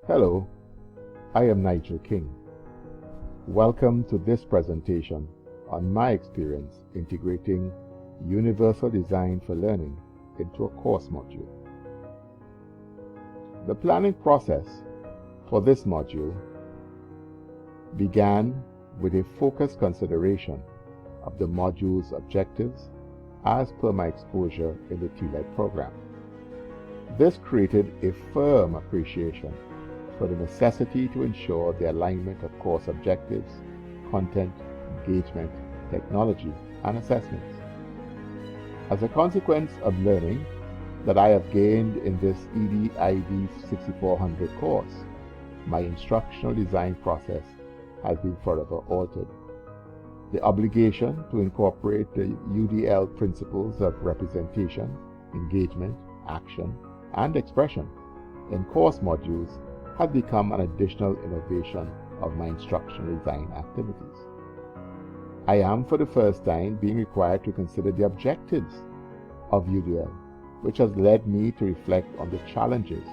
Hello, I am Nigel King. Welcome to this presentation on my experience integrating universal design for learning into a course module. The planning process for this module began with a focused consideration of the module's objectives as per my exposure in the TLED program. This created a firm appreciation for the necessity to ensure the alignment of course objectives, content, engagement, technology, and assessments. As a consequence of learning that I have gained in this EDID 6400 course, my instructional design process has been forever altered. The obligation to incorporate the UDL principles of representation, engagement, action, and expression in course modules has become an additional innovation of my instructional design activities. I am for the first time being required to consider the objectives of UDL, which has led me to reflect on the challenges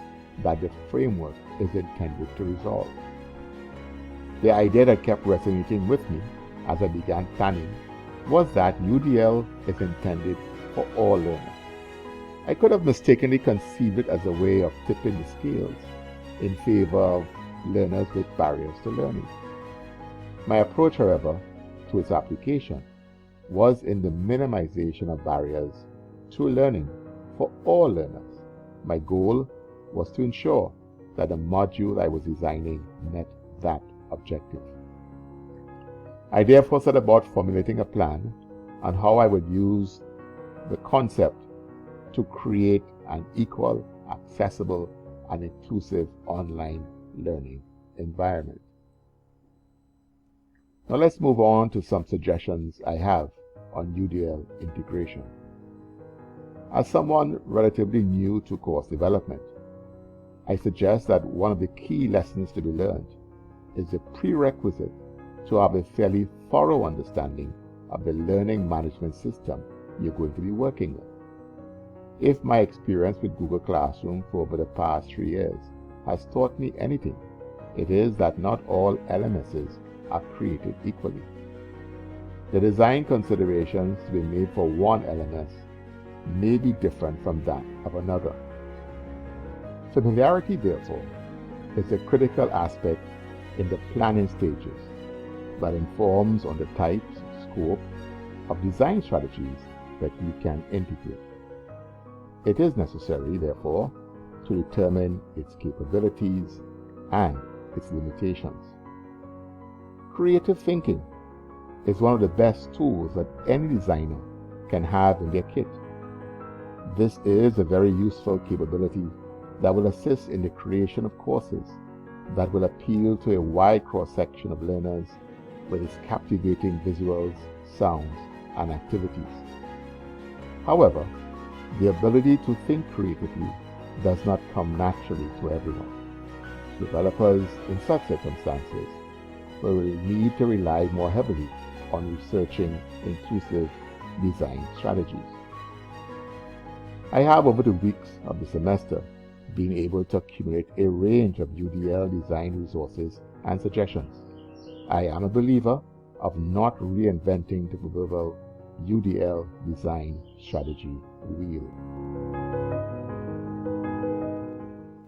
that the framework is intended to resolve. The idea that kept resonating with me as I began planning was that UDL is intended for all learners. I could have mistakenly conceived it as a way of tipping the scales in favor of learners with barriers to learning. My approach, however, to its application was in the minimization of barriers to learning for all learners. My goal was to ensure that the module I was designing met that objective. I therefore set about formulating a plan on how I would use the concept to create an equal, accessible, and inclusive online learning environment. Now let's move on to some suggestions I have on UDL integration. As someone relatively new to course development, I suggest that one of the key lessons to be learned is the prerequisite to have a fairly thorough understanding of the learning management system you're going to be working with. If my experience with Google Classroom for over the past 3 years has taught me anything, it is that not all LMSs are created equally. The design considerations to be made for one LMS may be different from that of another. Familiarity, therefore, is a critical aspect in the planning stages that informs on the types, scope of design strategies that you can integrate. It is necessary, therefore, to determine its capabilities and its limitations. Creative thinking is one of the best tools that any designer can have in their kit. This is a very useful capability that will assist in the creation of courses that will appeal to a wide cross-section of learners with its captivating visuals, sounds, and activities. However, the ability to think creatively does not come naturally to everyone. Developers in such circumstances will need to rely more heavily on researching inclusive design strategies. I have, over the weeks of the semester, been able to accumulate a range of UDL design resources and suggestions. I am a believer of not reinventing the proverbial UDL design strategy wheel.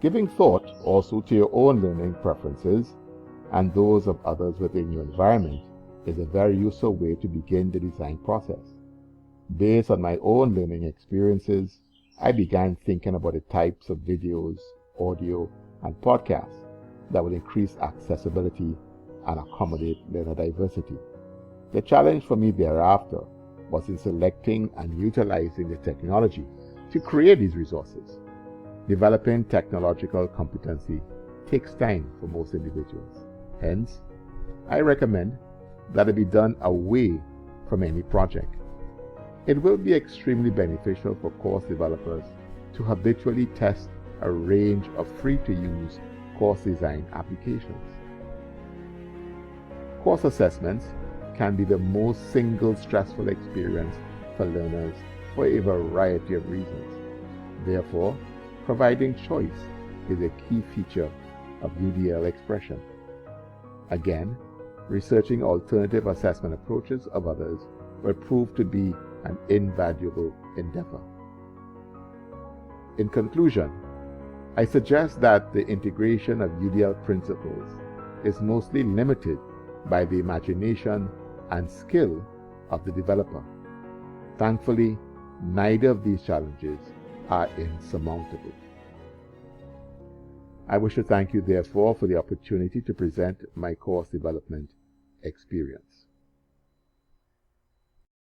Giving thought also to your own learning preferences and those of others within your environment is a very useful way to begin the design process. Based on my own learning experiences, I began thinking about the types of videos, audio, and podcasts that will increase accessibility and accommodate learner diversity. The challenge for me thereafter was in selecting and utilizing the technology to create these resources. Developing technological competency takes time for most individuals. Hence, I recommend that it be done away from any project. It will be extremely beneficial for course developers to habitually test a range of free-to-use course design applications. Course assessments can be the most single stressful experience for learners for a variety of reasons. Therefore, providing choice is a key feature of UDL expression. Again, researching alternative assessment approaches of others will prove to be an invaluable endeavor. In conclusion, I suggest that the integration of UDL principles is mostly limited by the imagination and skill of the developer. Thankfully, neither of these challenges are insurmountable. I wish to thank you, therefore, for the opportunity to present my course development experience.